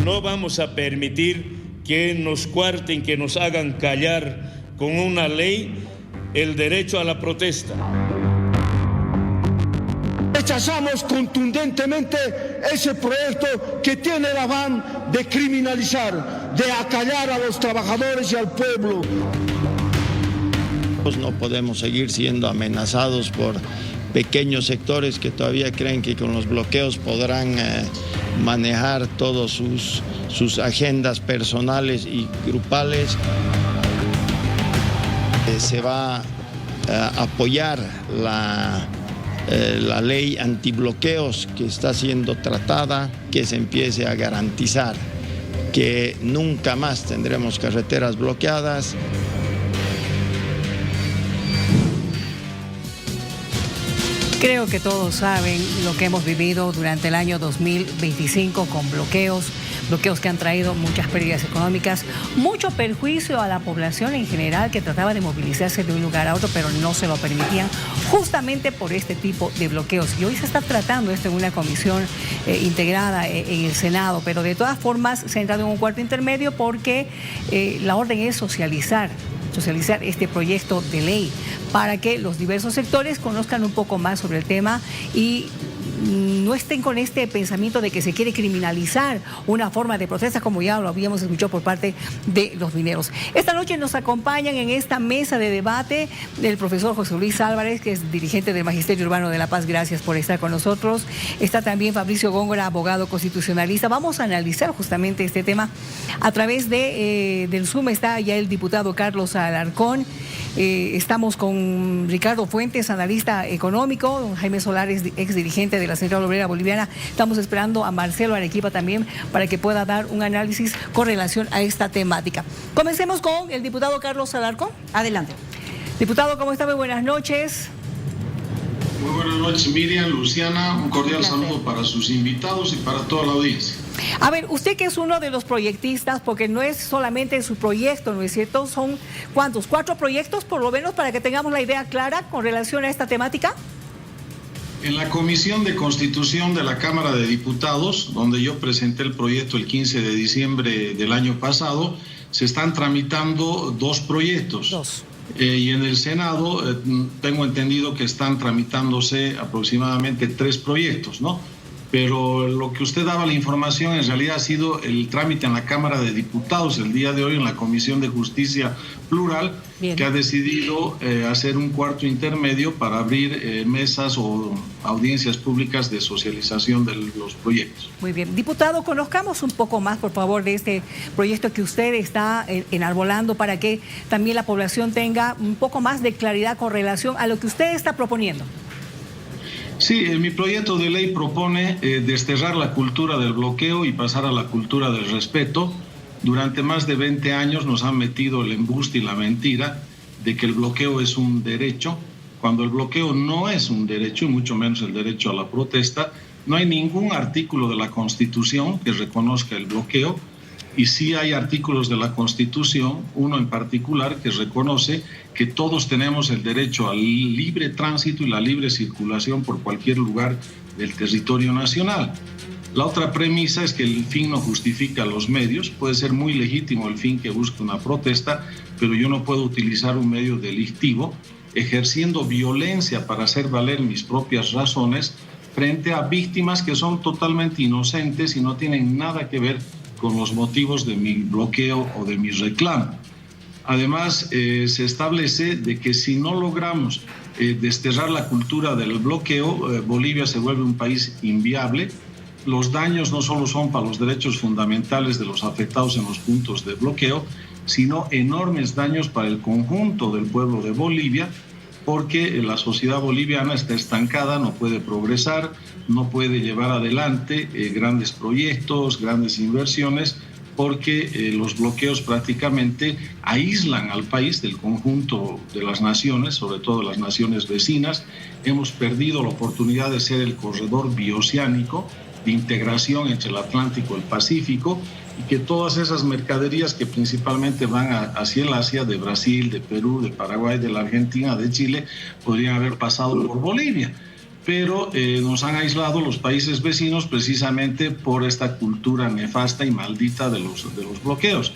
No vamos a permitir que nos cuarten, que nos hagan callar con una ley el derecho a la protesta. Rechazamos contundentemente ese proyecto que tiene el afán de criminalizar, de acallar a los trabajadores y al pueblo. No podemos seguir siendo amenazados por pequeños sectores que todavía creen que con los bloqueos podrán manejar todas sus agendas personales y grupales. Se va a apoyar la ley antibloqueos que está siendo tratada, que se empiece a garantizar que nunca más tendremos carreteras bloqueadas. Creo que todos saben lo que hemos vivido durante el año 2025 con bloqueos que han traído muchas pérdidas económicas, mucho perjuicio a la población en general que trataba de movilizarse de un lugar a otro, pero no se lo permitían justamente por este tipo de bloqueos. Y hoy se está tratando esto en una comisión integrada en el Senado, pero de todas formas se ha entrado en un cuarto intermedio porque la orden es socializar este proyecto de ley para que los diversos sectores conozcan un poco más sobre el tema y no estén con este pensamiento de que se quiere criminalizar una forma de protesta, como ya lo habíamos escuchado por parte de los mineros. Esta noche nos acompañan en esta mesa de debate el profesor José Luis Álvarez, que es dirigente del Magisterio Urbano de La Paz. Gracias por estar con nosotros. Está también Fabricio Góngora, abogado constitucionalista. Vamos a analizar justamente este tema a través del Zoom. Está ya el diputado Carlos Alarcón. Estamos con Ricardo Fuentes, analista económico, don Jaime Solares, ex dirigente de la Central Obrera Boliviana. Estamos esperando a Marcelo Arequipa también para que pueda dar un análisis con relación a esta temática. Comencemos con el diputado Carlos Alarcón. Adelante. Diputado, ¿cómo está? Muy buenas noches. Muy buenas noches, Miriam, Luciana. Un cordial saludo para sus invitados y para toda la audiencia. A ver, usted que es uno de los proyectistas, porque no es solamente su proyecto, ¿no es cierto? Son, ¿cuántos? 4 proyectos, por lo menos, para que tengamos la idea clara con relación a esta temática. En la Comisión de Constitución de la Cámara de Diputados, donde yo presenté el proyecto el 15 de diciembre del año pasado, se están tramitando 2 proyectos. Y en el Senado tengo entendido que están tramitándose aproximadamente 3 proyectos, ¿no? Pero lo que usted daba la información en realidad ha sido el trámite en la Cámara de Diputados el día de hoy en la Comisión de Justicia Plural. Bien. Que ha decidido hacer un cuarto intermedio para abrir mesas o audiencias públicas de socialización de los proyectos. Muy bien. Diputado, conozcamos un poco más, por favor, de este proyecto que usted está enarbolando para que también la población tenga un poco más de claridad con relación a lo que usted está proponiendo. Sí, mi proyecto de ley propone desterrar la cultura del bloqueo y pasar a la cultura del respeto. Durante más de 20 años nos han metido el embuste y la mentira de que el bloqueo es un derecho, cuando el bloqueo no es un derecho, y mucho menos el derecho a la protesta. No hay ningún artículo de la Constitución que reconozca el bloqueo, y sí hay artículos de la Constitución, uno en particular, que reconoce que todos tenemos el derecho al libre tránsito y la libre circulación por cualquier lugar del territorio nacional. La otra premisa es que el fin no justifica los medios. Puede ser muy legítimo el fin que busca una protesta, pero yo no puedo utilizar un medio delictivo ejerciendo violencia para hacer valer mis propias razones frente a víctimas que son totalmente inocentes y no tienen nada que ver con los motivos de mi bloqueo o de mi reclamo. Además, se establece de que si no logramos desterrar la cultura del bloqueo, Bolivia se vuelve un país inviable. Los daños no solo son para los derechos fundamentales de los afectados en los puntos de bloqueo, sino enormes daños para el conjunto del pueblo de Bolivia, porque la sociedad boliviana está estancada, no puede progresar, no puede llevar adelante grandes proyectos, grandes inversiones, porque los bloqueos prácticamente aíslan al país del conjunto de las naciones, sobre todo las naciones vecinas. Hemos perdido la oportunidad de ser el corredor bioceánico de integración entre el Atlántico y el Pacífico, y que todas esas mercaderías que principalmente van hacia el Asia, de Brasil, de Perú, de Paraguay, de la Argentina, de Chile, podrían haber pasado por Bolivia. pero nos han aislado los países vecinos precisamente por esta cultura nefasta y maldita de los bloqueos.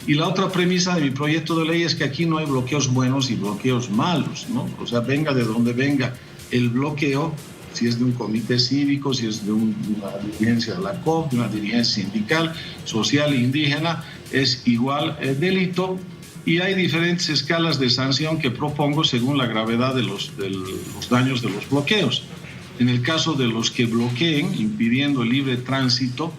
Y la otra premisa de mi proyecto de ley es que aquí no hay bloqueos buenos y bloqueos malos, ¿no? O sea, venga de donde venga el bloqueo, si es de un comité cívico, si es de una dirigencia de la COP, de una dirigencia sindical, social e indígena, es igual delito, y hay diferentes escalas de sanción que propongo según la gravedad de los daños de los bloqueos. En el caso de los que bloqueen, impidiendo el libre tránsito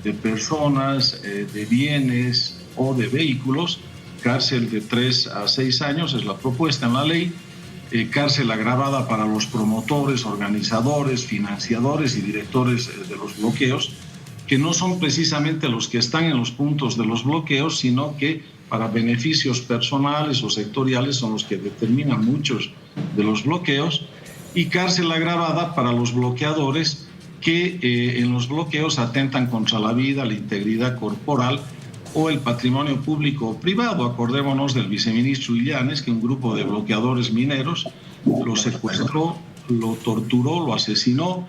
de personas, de bienes o de vehículos, cárcel de 3 a 6 años es la propuesta en la ley, cárcel agravada para los promotores, organizadores, financiadores y directores de los bloqueos, que no son precisamente los que están en los puntos de los bloqueos, sino que para beneficios personales o sectoriales son los que determinan muchos de los bloqueos, y cárcel agravada para los bloqueadores que en los bloqueos atentan contra la vida, la integridad corporal o el patrimonio público o privado. Acordémonos del viceministro Illanes, que un grupo de bloqueadores mineros lo secuestró, lo torturó, lo asesinó.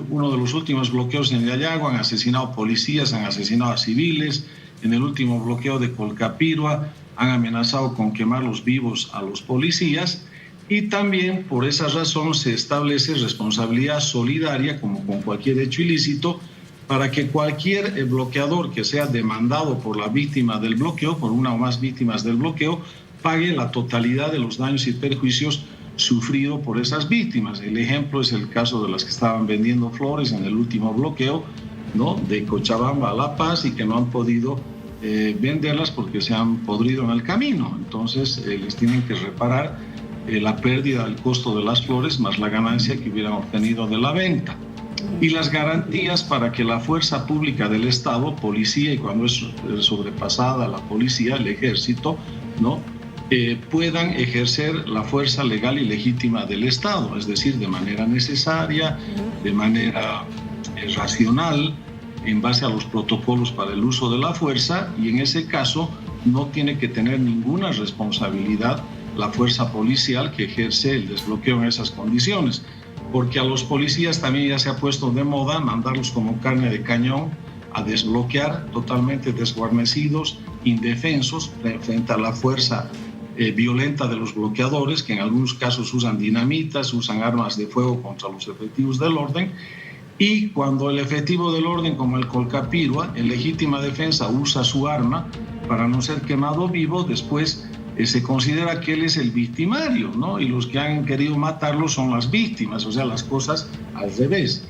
Uno de los últimos bloqueos en Yayago han asesinado policías, han asesinado a civiles. En el último bloqueo de Colcapirua han amenazado con quemar los vivos a los policías. Y también por esa razón se establece responsabilidad solidaria, como con cualquier hecho ilícito, para que cualquier bloqueador que sea demandado por la víctima del bloqueo, por una o más víctimas del bloqueo, pague la totalidad de los daños y perjuicios sufridos por esas víctimas. El ejemplo es el caso de las que estaban vendiendo flores en el último bloqueo, ¿no?, de Cochabamba a La Paz, y que no han podido venderlas porque se han podrido en el camino. Entonces les tienen que reparar la pérdida del costo de las flores más la ganancia que hubieran obtenido de la venta. Y las garantías para que la fuerza pública del Estado, policía, y cuando es sobrepasada la policía, el ejército, ¿no?, puedan ejercer la fuerza legal y legítima del Estado, es decir, de manera necesaria, de manera racional, en base a los protocolos para el uso de la fuerza, y en ese caso no tiene que tener ninguna responsabilidad la fuerza policial que ejerce el desbloqueo en esas condiciones, porque a los policías también ya se ha puesto de moda mandarlos como carne de cañón a desbloquear totalmente desguarnecidos, indefensos, frente a la fuerza violenta de los bloqueadores, que en algunos casos usan dinamitas, usan armas de fuego contra los efectivos del orden. Y cuando el efectivo del orden, como el Colcapirua, en legítima defensa usa su arma para no ser quemado vivo, después se considera que él es el victimario, ¿no? Y los que han querido matarlo son las víctimas, o sea, las cosas al revés.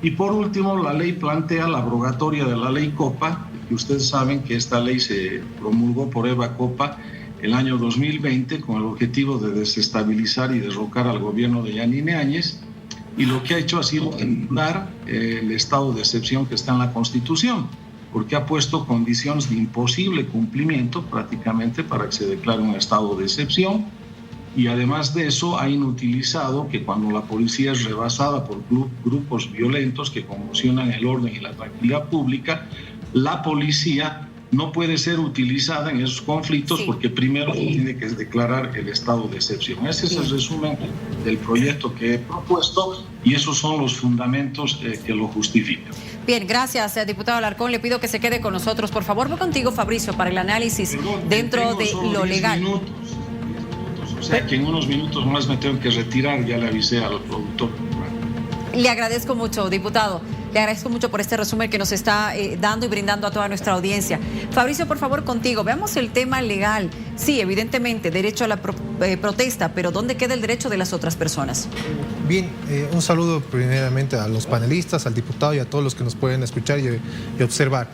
Y por último, la ley plantea la abrogatoria de la ley Copa, que ustedes saben que esta ley se promulgó por Eva Copa el año 2020 con el objetivo de desestabilizar y derrocar al gobierno de Yanine Áñez, y lo que ha hecho ha sido anular el estado de excepción que está en la Constitución, porque ha puesto condiciones de imposible cumplimiento prácticamente para que se declare un estado de excepción, y además de eso ha inutilizado que cuando la policía es rebasada por grupos violentos que conmocionan el orden y la tranquilidad pública, la policía no puede ser utilizada en esos conflictos, porque primero tiene que declarar el estado de excepción. Ese es el resumen del proyecto que he propuesto, y esos son los fundamentos que lo justifican. Bien, gracias, diputado Alarcón. Le pido que se quede con nosotros. Por favor, voy contigo, Fabricio, para el análisis dentro de lo legal. 10 minutos, o sea que en unos minutos más me tengo que retirar, ya le avisé al productor. Le agradezco mucho, diputado. Le agradezco mucho por este resumen que nos está dando y brindando a toda nuestra audiencia. Fabricio, por favor, contigo. Veamos el tema legal. Sí, evidentemente, derecho a la protesta, pero ¿dónde queda el derecho de las otras personas? Bien, un saludo primeramente a los panelistas, al diputado y a todos los que nos pueden escuchar y observar.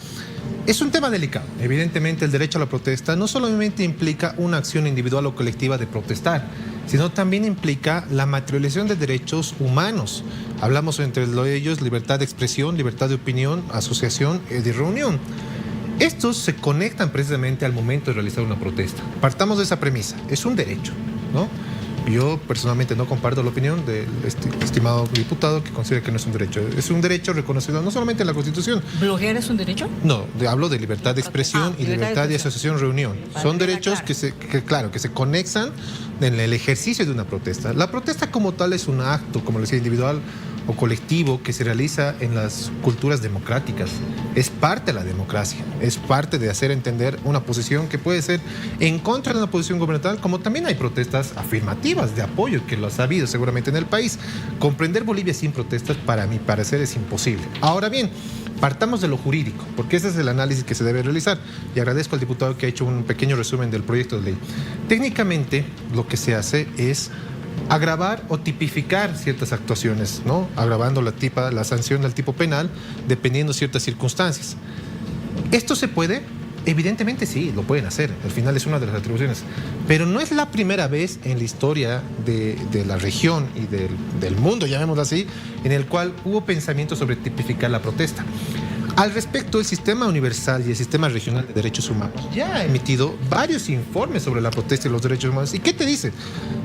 Es un tema delicado. Evidentemente, el derecho a la protesta no solamente implica una acción individual o colectiva de protestar, sino también implica la materialización de derechos humanos. Hablamos entre ellos libertad de expresión, libertad de opinión, asociación y de reunión. Estos se conectan precisamente al momento de realizar una protesta. Partamos de esa premisa, es un derecho, ¿no? Yo personalmente no comparto la opinión del estimado diputado que considera que no es un derecho. Es un derecho reconocido no solamente en la Constitución. ¿Bloquear es un derecho? No, hablo de libertad de expresión y libertad de asociación, reunión. Son derechos que se conexan en el ejercicio de una protesta. La protesta como tal es un acto, como les decía, individual o colectivo que se realiza en las culturas democráticas. Es parte de la democracia, es parte de hacer entender una posición que puede ser en contra de una posición gubernamental, como también hay protestas afirmativas de apoyo, que los ha habido seguramente en el país. Comprender Bolivia sin protestas, para mi parecer, es imposible. Ahora bien, partamos de lo jurídico, porque ese es el análisis que se debe realizar. Y agradezco al diputado que ha hecho un pequeño resumen del proyecto de ley. Técnicamente, lo que se hace es agravar o tipificar ciertas actuaciones, ¿no? Agravando la sanción del tipo penal dependiendo de ciertas circunstancias. ¿Esto se puede? Evidentemente sí, lo pueden hacer. Al final es una de las atribuciones. Pero no es la primera vez en la historia de la región y del mundo, llamémoslo así, en el cual hubo pensamiento sobre tipificar la protesta. Al respecto, el Sistema Universal y el Sistema Regional de Derechos Humanos ya ha emitido varios informes sobre la protesta y los derechos humanos. ¿Y qué te dicen?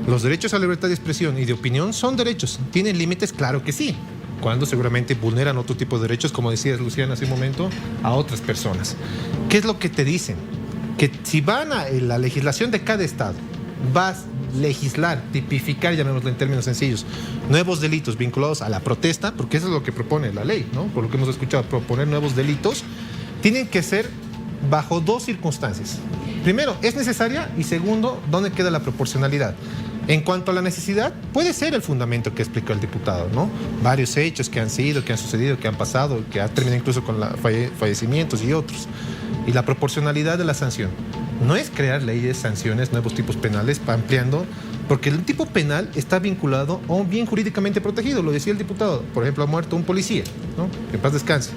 Los derechos a la libertad de expresión y de opinión son derechos. ¿Tienen límites? Claro que sí. Cuando seguramente vulneran otro tipo de derechos, como decía Luciana hace un momento, a otras personas. ¿Qué es lo que te dicen? Que si van a la legislación de cada estado, vas legislar, tipificar, llamémoslo en términos sencillos, nuevos delitos vinculados a la protesta, porque eso es lo que propone la ley, ¿no? Por lo que hemos escuchado, proponer nuevos delitos, tienen que ser bajo dos circunstancias. Primero, ¿es necesaria? Y segundo, ¿dónde queda la proporcionalidad? En cuanto a la necesidad, puede ser el fundamento que explicó el diputado, ¿no? Varios hechos que han sucedido, que han pasado, que ha terminado incluso con fallecimientos y otros. Y la proporcionalidad de la sanción. No es crear leyes, sanciones, nuevos tipos penales, ampliando, porque el tipo penal está vinculado a un bien jurídicamente protegido, lo decía el diputado. Por ejemplo, ha muerto un policía, ¿no? Que en paz descanse.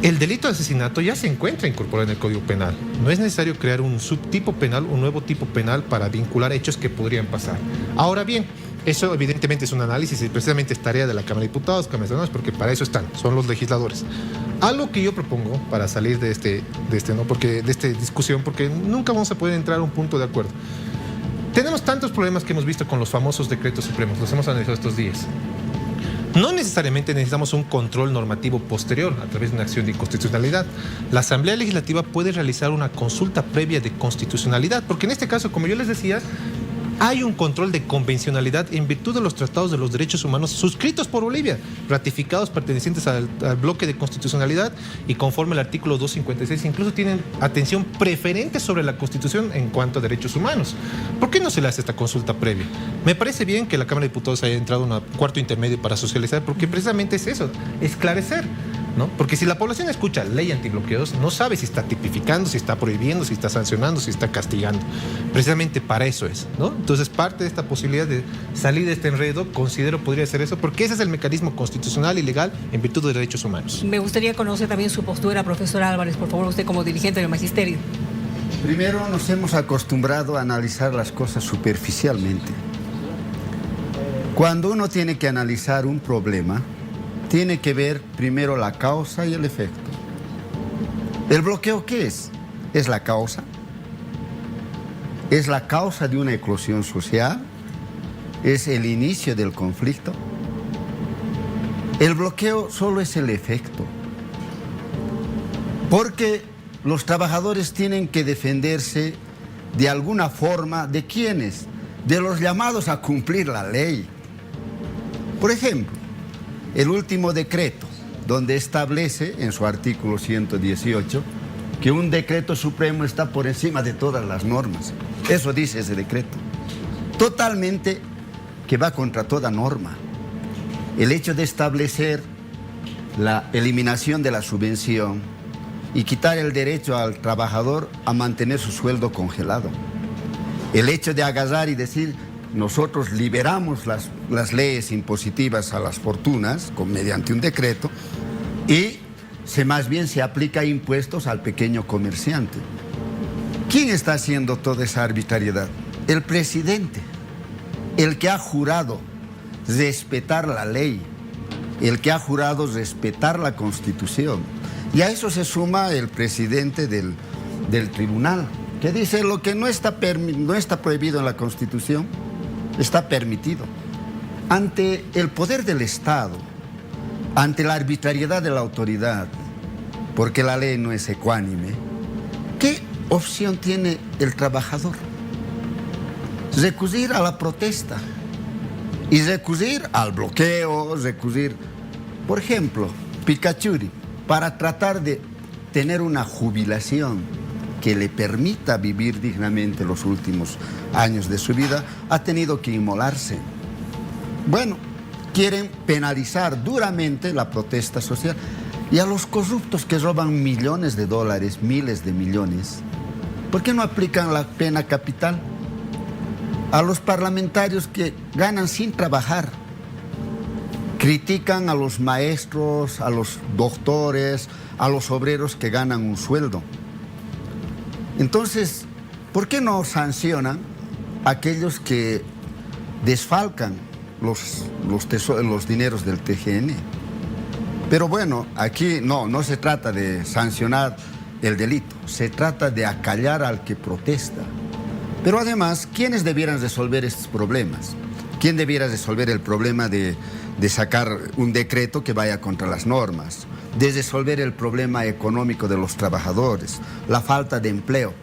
El delito de asesinato ya se encuentra incorporado en el Código Penal. No es necesario crear un subtipo penal, un nuevo tipo penal para vincular hechos que podrían pasar. Ahora bien, eso evidentemente es un análisis y precisamente es tarea de la Cámara de Diputados, Cámara de Senadores, porque para eso están, son los legisladores. Algo que yo propongo para salir de esta discusión, porque nunca vamos a poder entrar a un punto de acuerdo. Tenemos tantos problemas que hemos visto con los famosos decretos supremos, los hemos analizado estos días. No necesariamente necesitamos un control normativo posterior a través de una acción de inconstitucionalidad. La Asamblea Legislativa puede realizar una consulta previa de constitucionalidad, porque en este caso, como yo les decía, hay un control de convencionalidad en virtud de los tratados de los derechos humanos suscritos por Bolivia, ratificados pertenecientes al bloque de constitucionalidad y conforme al artículo 256, incluso tienen atención preferente sobre la Constitución en cuanto a derechos humanos. ¿Por qué no se le hace esta consulta previa? Me parece bien que la Cámara de Diputados haya entrado en un cuarto intermedio para socializar, porque precisamente es eso, esclarecer, ¿no? Porque si la población escucha ley antibloqueos, no sabe si está tipificando, si está prohibiendo, si está sancionando, si está castigando. Precisamente para eso es, ¿no? Entonces, parte de esta posibilidad de salir de este enredo, considero podría ser eso, porque ese es el mecanismo constitucional y legal en virtud de derechos humanos. Me gustaría conocer también su postura, profesor Álvarez, por favor, usted como dirigente del magisterio. Primero, nos hemos acostumbrado a analizar las cosas superficialmente. Cuando uno tiene que analizar un problema, tiene que ver primero la causa y el efecto. ¿El bloqueo qué es? ¿Es la causa? ¿Es la causa de una eclosión social? ¿Es el inicio del conflicto? El bloqueo solo es el efecto. Porque los trabajadores tienen que defenderse de alguna forma ¿de quiénes? De los llamados a cumplir la ley. Por ejemplo, el último decreto, donde establece en su artículo 118 que un decreto supremo está por encima de todas las normas. Eso dice ese decreto. Totalmente que va contra toda norma. El hecho de establecer la eliminación de la subvención y quitar el derecho al trabajador a mantener su sueldo congelado. El hecho de agarrar y decir, nosotros liberamos las leyes impositivas a las fortunas mediante un decreto y más bien se aplica impuestos al pequeño comerciante. ¿Quién está haciendo toda esa arbitrariedad? El presidente, el que ha jurado respetar la ley, el que ha jurado respetar la Constitución. Y a eso se suma el presidente del tribunal, que dice lo que no está prohibido en la Constitución, está permitido. Ante el poder del Estado, ante la arbitrariedad de la autoridad, porque la ley no es ecuánime, ¿qué opción tiene el trabajador? Recurrir a la protesta y recurrir al bloqueo, recurrir, por ejemplo, Picachuri, para tratar de tener una jubilación que le permita vivir dignamente los últimos años de su vida, ha tenido que inmolarse. Bueno, quieren penalizar duramente la protesta social. Y a los corruptos que roban millones de dólares, miles de millones, ¿por qué no aplican la pena capital? A los parlamentarios que ganan sin trabajar, critican a los maestros, a los doctores, a los obreros que ganan un sueldo. Entonces, ¿por qué no sancionan a aquellos que desfalcan los dineros del TGN? Pero bueno, aquí no se trata de sancionar el delito, se trata de acallar al que protesta. Pero además, ¿quiénes debieran resolver estos problemas? ¿Quién debiera resolver el problema de sacar un decreto que vaya contra las normas? De resolver el problema económico de los trabajadores, la falta de empleo.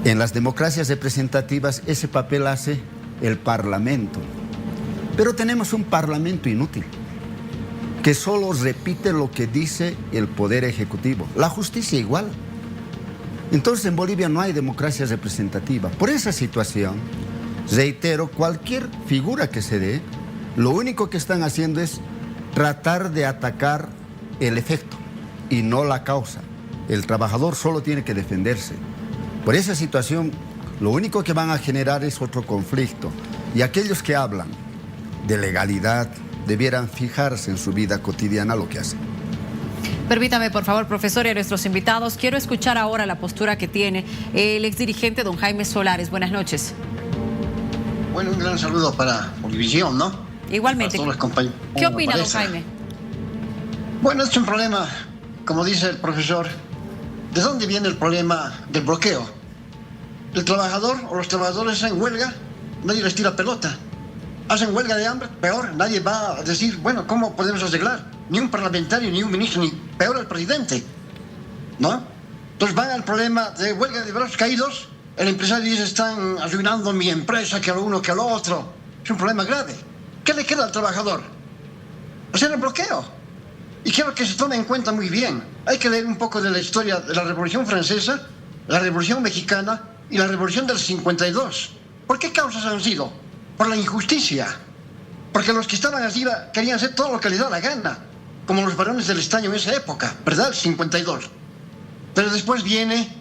En las democracias representativas ese papel hace el Parlamento. Pero tenemos un Parlamento inútil, que solo repite lo que dice el Poder Ejecutivo. La justicia igual. Entonces en Bolivia no hay democracia representativa. Por esa situación, reitero, cualquier figura que se dé, lo único que están haciendo es tratar de atacar el efecto y no la causa. El trabajador solo tiene que defenderse. Por esa situación, lo único que van a generar es otro conflicto. Y aquellos que hablan de legalidad debieran fijarse en su vida cotidiana lo que hacen. Permítame, por favor, profesor, y a nuestros invitados, quiero escuchar ahora la postura que tiene el exdirigente don Jaime Solares. Buenas noches. Bueno, un gran saludo para Bolivisión, ¿no? Igualmente. Para todos los compañeros. ¿Qué opina don Jaime? Bueno, es un problema, como dice el profesor, ¿de dónde viene el problema del bloqueo? El trabajador o los trabajadores hacen huelga, nadie les tira pelota. Hacen huelga de hambre, peor, nadie va a decir, bueno, ¿cómo podemos arreglar? Ni un parlamentario, ni un ministro, ni peor el presidente, ¿no? Entonces van al problema de huelga de brazos caídos, el empresario dice, están arruinando mi empresa, que a lo uno, que a lo otro. Es un problema grave. ¿Qué le queda al trabajador? Hacer el bloqueo. Y quiero que se tome en cuenta muy bien. Hay que leer un poco de la historia de la Revolución Francesa, la Revolución Mexicana y la Revolución del 52. ¿Por qué causas han sido? Por la injusticia. Porque los que estaban arriba querían hacer todo lo que les da la gana, como los varones del estaño en esa época, ¿verdad? El 52. Pero después viene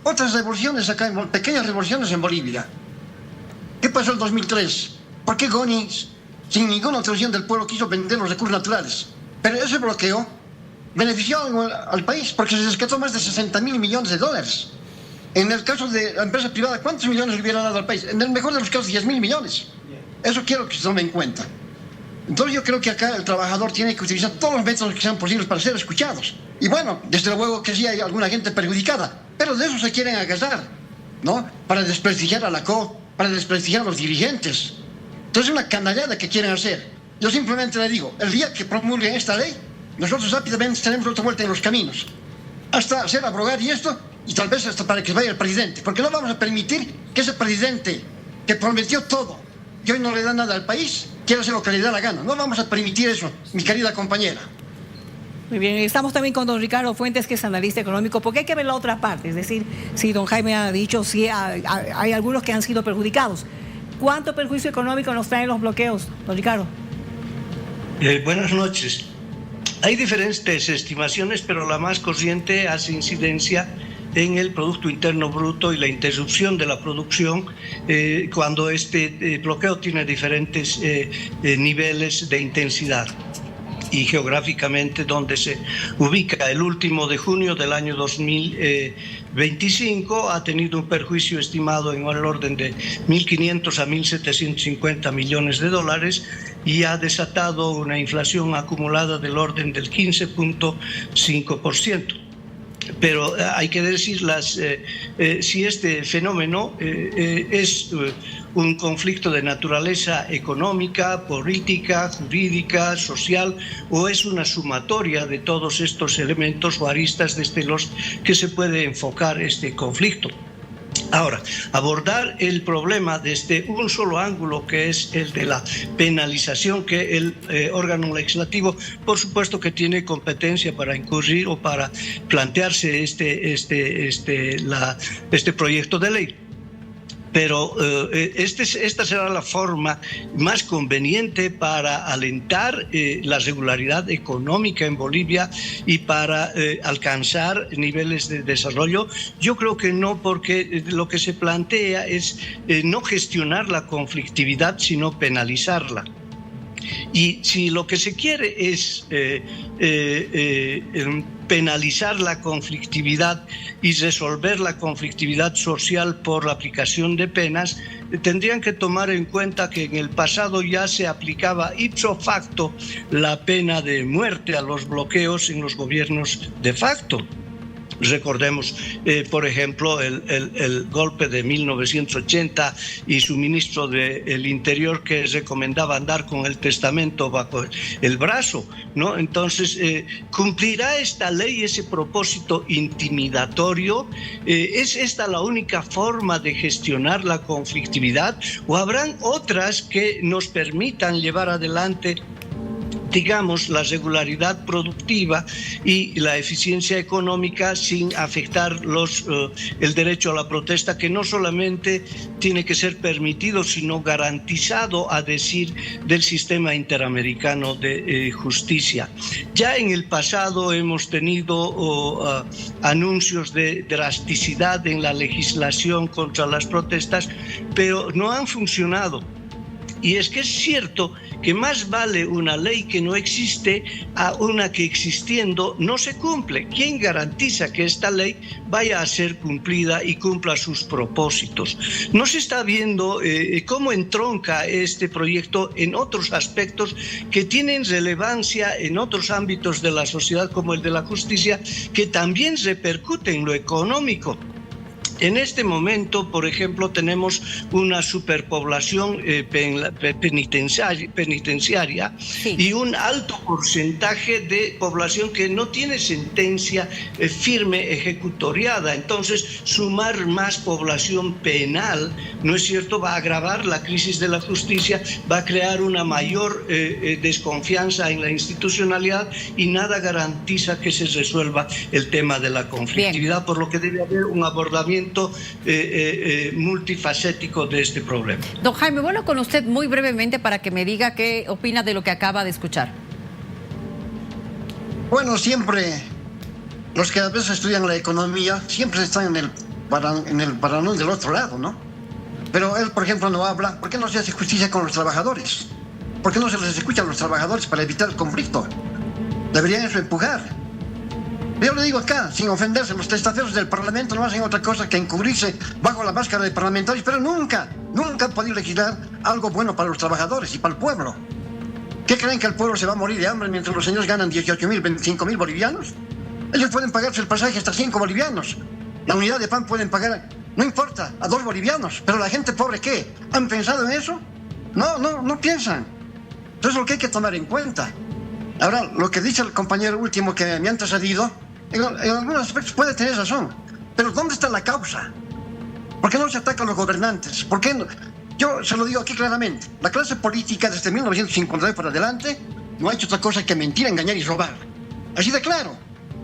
otras revoluciones acá, pequeñas revoluciones en Bolivia. ¿Qué pasó en 2003? ¿Por qué Goni, sin ninguna autorización del pueblo, quiso vender los recursos naturales? Pero ese bloqueo benefició al país porque se rescató más de 60.000 millones de dólares. En el caso de la empresa privada, ¿cuántos millones le hubieran dado al país? En el mejor de los casos, 10.000 millones. Eso quiero que se tome en cuenta. Entonces yo creo que acá el trabajador tiene que utilizar todos los métodos que sean posibles para ser escuchados. Y bueno, desde luego que sí hay alguna gente perjudicada, pero de eso se quieren agarrar, ¿no? Para desprestigiar a la COP, para desprestigiar a los dirigentes. Entonces es una canallada que quieren hacer. Yo simplemente le digo, el día que promulguen esta ley, nosotros rápidamente tenemos otra vuelta en los caminos. Hasta hacer abrogar y esto, y tal vez hasta para que vaya el presidente. Porque no vamos a permitir que ese presidente que prometió todo y hoy no le da nada al país, quiera hacer lo que le da la gana. No vamos a permitir eso, mi querida compañera. Muy bien, estamos también con don Ricardo Fuentes, que es analista económico, porque hay que ver la otra parte. Es decir, si don Jaime ha dicho, sí, hay algunos que han sido perjudicados. ¿Cuánto perjuicio económico nos traen los bloqueos, don Ricardo? Buenas noches. Hay diferentes estimaciones, pero la más corriente hace incidencia en el Producto Interno Bruto y la interrupción de la producción cuando este bloqueo tiene diferentes niveles de intensidad y geográficamente donde se ubica. El último de junio del año 2025 ha tenido un perjuicio estimado en el orden de 1.500 a 1.750 millones de dólares y ha desatado una inflación acumulada del orden del 15.5%. Pero hay que decir si este fenómeno es un conflicto de naturaleza económica, política, jurídica, social, o es una sumatoria de todos estos elementos o aristas desde los que se puede enfocar este conflicto. Ahora, abordar el problema desde un solo ángulo, que es el de la penalización, que el órgano legislativo, por supuesto que tiene competencia para incurrir o para plantearse este proyecto de ley. Pero esta será la forma más conveniente para alentar la regularidad económica en Bolivia y para alcanzar niveles de desarrollo. Yo creo que no, porque lo que se plantea es no gestionar la conflictividad, sino penalizarla. Y si lo que se quiere es penalizar la conflictividad y resolver la conflictividad social por la aplicación de penas, tendrían que tomar en cuenta que en el pasado ya se aplicaba ipso facto la pena de muerte a los bloqueos en los gobiernos de facto. Recordemos, por ejemplo, el golpe de 1980 y su ministro del Interior, que recomendaba andar con el testamento bajo el brazo, ¿no? Entonces, ¿cumplirá esta ley ese propósito intimidatorio? ¿Es esta la única forma de gestionar la conflictividad? ¿O habrán otras que nos permitan llevar adelante, digamos, la regularidad productiva y la eficiencia económica sin afectar el derecho a la protesta, que no solamente tiene que ser permitido, sino garantizado, a decir del sistema interamericano de justicia? Ya en el pasado hemos tenido anuncios de drasticidad en la legislación contra las protestas, pero no han funcionado. Y es que es cierto que más vale una ley que no existe a una que, existiendo, no se cumple. ¿Quién garantiza que esta ley vaya a ser cumplida y cumpla sus propósitos? No se está viendo cómo entronca este proyecto en otros aspectos que tienen relevancia en otros ámbitos de la sociedad, como el de la justicia, que también repercute en lo económico. En este momento, por ejemplo, tenemos una superpoblación penitenciaria sí, y un alto porcentaje de población que no tiene sentencia firme ejecutoriada. Entonces, sumar más población penal, ¿no es cierto?, va a agravar la crisis de la justicia, va a crear una mayor desconfianza en la institucionalidad, y nada garantiza que se resuelva el tema de la conflictividad. Bien. Por lo que debe haber un abordamiento multifacético de este problema. Don Jaime, bueno, con usted muy brevemente para que me diga qué opina de lo que acaba de escuchar. Bueno, siempre los que a veces estudian la economía siempre están en el paranón del otro lado, ¿no? Pero él, por ejemplo, no habla. ¿Por qué no se hace justicia con los trabajadores? ¿Por qué no se les escucha a los trabajadores para evitar el conflicto? Deberían eso empujar. Yo le digo acá, sin ofenderse, los testaferros del Parlamento no hacen otra cosa que encubrirse bajo la máscara de parlamentarios, pero nunca han podido legislar algo bueno para los trabajadores y para el pueblo. ¿Qué creen, que el pueblo se va a morir de hambre mientras los señores ganan 18.000, 25.000 bolivianos? Ellos pueden pagarse el pasaje hasta 5 bolivianos. La unidad de pan pueden pagar, no importa, a 2 bolivianos. Pero la gente pobre, ¿qué? ¿Han pensado en eso? No piensan. Entonces, lo que hay que tomar en cuenta. Ahora, lo que dice el compañero último que me ha antecedido, en algunos aspectos puede tener razón, pero ¿dónde está la causa? ¿Por qué no se ataca a los gobernantes? ¿Por qué no? Yo se lo digo aquí claramente, la clase política desde 1959 para adelante no ha hecho otra cosa que mentir, engañar y robar. Así de claro.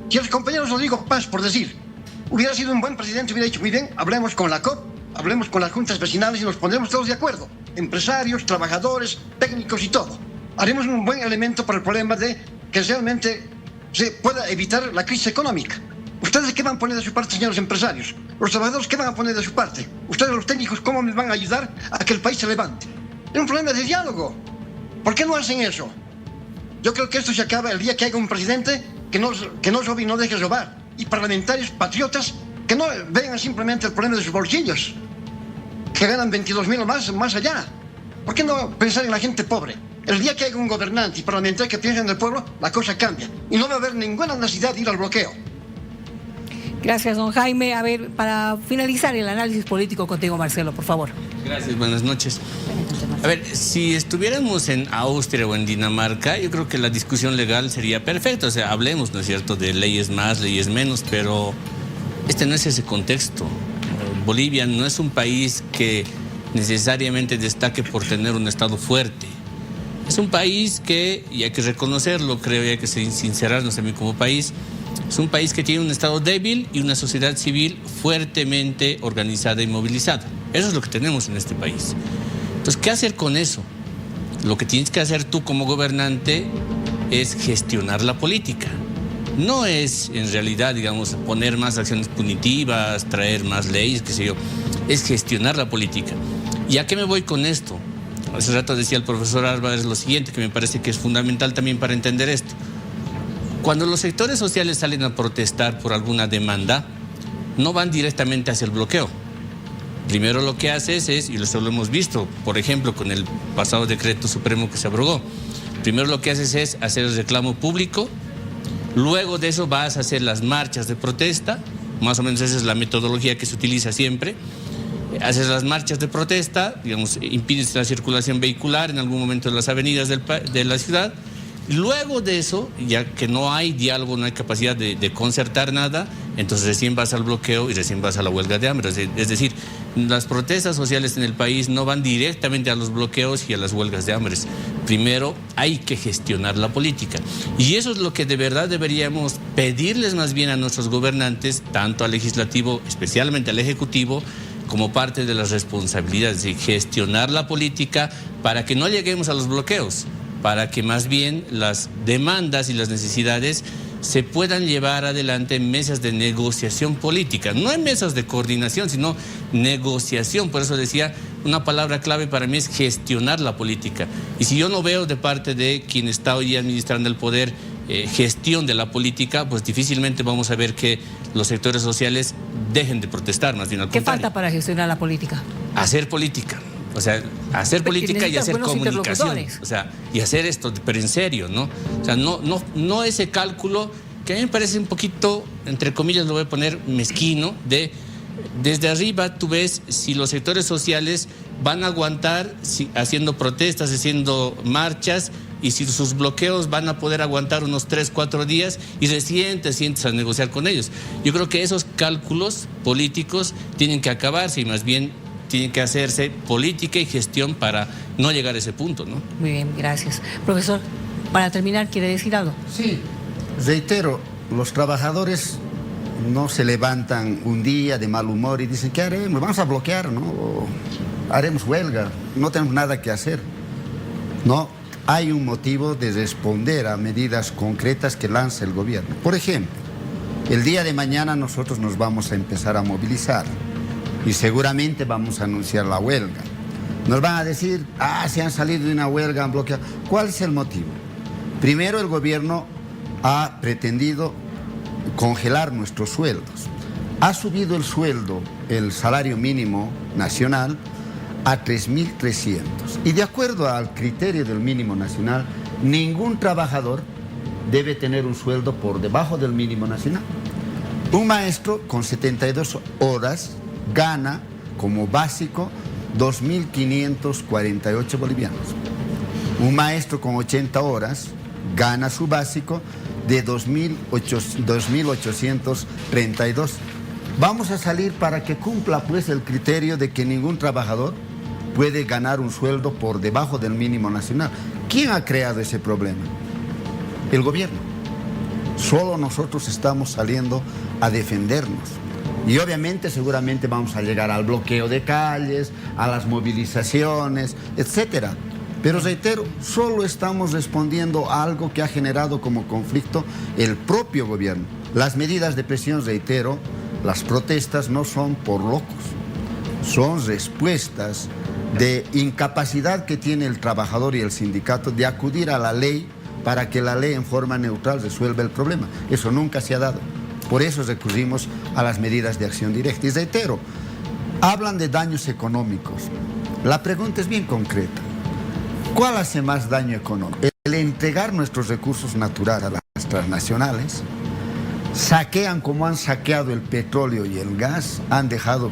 Si a los compañeros Rodrigo Paz, por decir, hubiera sido un buen presidente, hubiera dicho, muy bien, hablemos con la COP, hablemos con las juntas vecinales y nos pondremos todos de acuerdo, empresarios, trabajadores, técnicos y todo. Haremos un buen elemento para el problema de que realmente se pueda evitar la crisis económica. ¿Ustedes qué van a poner de su parte, señores empresarios? ¿Los trabajadores qué van a poner de su parte? ¿Ustedes, los técnicos, cómo me van a ayudar a que el país se levante? Es un problema de diálogo. ¿Por qué no hacen eso? Yo creo que esto se acaba el día que haya un presidente que no robe y no deje robar. Y parlamentarios patriotas que no vean simplemente el problema de sus bolsillos, que ganan 22.000 o más allá. ¿Por qué no pensar en la gente pobre? El día que haya un gobernante y parlamentario que piense en el pueblo, la cosa cambia. Y no va a haber ninguna necesidad de ir al bloqueo. Gracias, don Jaime. A ver, para finalizar el análisis político contigo, Marcelo, por favor. Gracias, buenas noches. A ver, si estuviéramos en Austria o en Dinamarca, yo creo que la discusión legal sería perfecta. O sea, hablemos, ¿no es cierto?, de leyes más, leyes menos, pero este no es ese contexto. Bolivia no es un país que necesariamente destaque por tener un Estado fuerte. Es un país que, y hay que reconocerlo, creo, y hay que sincerarnos también como país, es un país que tiene un Estado débil y una sociedad civil fuertemente organizada y movilizada. Eso es lo que tenemos en este país. Entonces, ¿qué hacer con eso? Lo que tienes que hacer tú como gobernante es gestionar la política. No es, en realidad, digamos, poner más acciones punitivas, traer más leyes, qué sé yo. Es gestionar la política. ¿Y a qué me voy con esto? Hace rato decía el profesor Álvarez lo siguiente, que me parece que es fundamental también para entender esto. Cuando los sectores sociales salen a protestar por alguna demanda, no van directamente hacia el bloqueo. Primero lo que haces es, y eso lo hemos visto, por ejemplo, con el pasado decreto supremo que se abrogó, primero lo que haces es hacer el reclamo público, luego de eso vas a hacer las marchas de protesta, más o menos esa es la metodología que se utiliza siempre. Haces las marchas de protesta, digamos, impides la circulación vehicular en algún momento en las avenidas de la ciudad. Luego de eso, ya que no hay diálogo, no hay capacidad de concertar nada, entonces recién vas al bloqueo y recién vas a la huelga de hambre. Es decir, las protestas sociales en el país no van directamente a los bloqueos y a las huelgas de hambre. Primero hay que gestionar la política. Y eso es lo que de verdad deberíamos pedirles más bien a nuestros gobernantes, tanto al legislativo, especialmente al ejecutivo, como parte de las responsabilidades de gestionar la política para que no lleguemos a los bloqueos, para que más bien las demandas y las necesidades se puedan llevar adelante en mesas de negociación política, no en mesas de coordinación, sino negociación. Por eso decía, una palabra clave para mí es gestionar la política. Y si yo no veo de parte de quien está hoy administrando el poder gestión de la política, pues difícilmente vamos a ver que los sectores sociales dejen de protestar, más bien al contrario. ¿Qué falta para gestionar la política? Hacer política. O sea, hacer política y hacer comunicación. O sea, y hacer esto, pero en serio, ¿no? O sea, no ese cálculo que a mí me parece un poquito, entre comillas lo voy a poner, mezquino, de desde arriba tú ves si los sectores sociales van a aguantar haciendo protestas, haciendo marchas, y si sus bloqueos van a poder aguantar unos 3, 4 días y recién te sientes a negociar con ellos. Yo creo que esos cálculos políticos tienen que acabarse y más bien tiene que hacerse política y gestión para no llegar a ese punto, ¿no? Muy bien, gracias. Profesor, para terminar, ¿quiere decir algo? Sí, reitero, los trabajadores no se levantan un día de mal humor y dicen, ¿qué haremos? Vamos a bloquear, ¿no? O haremos huelga, no tenemos nada que hacer. No, hay un motivo de responder a medidas concretas que lanza el gobierno. Por ejemplo, el día de mañana nosotros nos vamos a empezar a movilizar y seguramente vamos a anunciar la huelga. Nos van a decir, se han salido de una huelga, han bloqueado. ¿Cuál es el motivo? Primero, el gobierno ha pretendido congelar nuestros sueldos. Ha subido el sueldo, el salario mínimo nacional, a 3.300. Y de acuerdo al criterio del mínimo nacional, ningún trabajador debe tener un sueldo por debajo del mínimo nacional. Un maestro con 72 horas gana como básico 2.548 bolivianos. Un maestro con 80 horas gana su básico de 2.832. Vamos a salir para que cumpla pues el criterio de que ningún trabajador puede ganar un sueldo por debajo del mínimo nacional. ¿Quién ha creado ese problema? El gobierno. Solo nosotros estamos saliendo a defendernos. Y obviamente, seguramente vamos a llegar al bloqueo de calles, a las movilizaciones, etcétera. Pero reitero, solo estamos respondiendo a algo que ha generado como conflicto el propio gobierno. Las medidas de presión, reitero, las protestas no son por locos, son respuestas de incapacidad que tiene el trabajador y el sindicato de acudir a la ley para que la ley en forma neutral resuelva el problema. Eso nunca se ha dado. Por eso recurrimos a las medidas de acción directa. Y reitero, hablan de daños económicos. La pregunta es bien concreta. ¿Cuál hace más daño económico? ¿El entregar nuestros recursos naturales a las transnacionales? saquean como han saqueado el petróleo y el gas, han dejado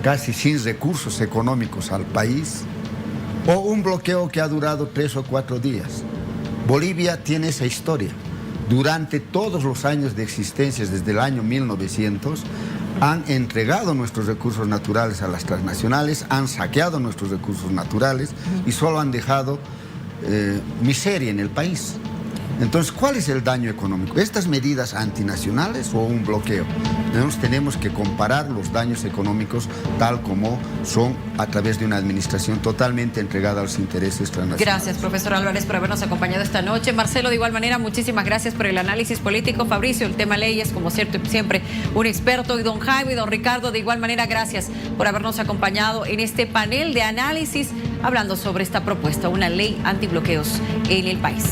casi sin recursos económicos al país, o un bloqueo que ha durado 3 o 4 días. Bolivia tiene esa historia. Durante todos los años de existencia, desde el año 1900, han entregado nuestros recursos naturales a las transnacionales, han saqueado nuestros recursos naturales y solo han dejado miseria en el país. Entonces, ¿cuál es el daño económico? ¿Estas medidas antinacionales o un bloqueo? Entonces, tenemos que comparar los daños económicos tal como son a través de una administración totalmente entregada a los intereses transnacionales. Gracias, profesor Álvarez, por habernos acompañado esta noche. Marcelo, de igual manera, muchísimas gracias por el análisis político. Fabricio, el tema leyes, como siempre, un experto. Y don Jaime y don Ricardo, de igual manera, gracias por habernos acompañado en este panel de análisis hablando sobre esta propuesta, una ley antibloqueos en el país.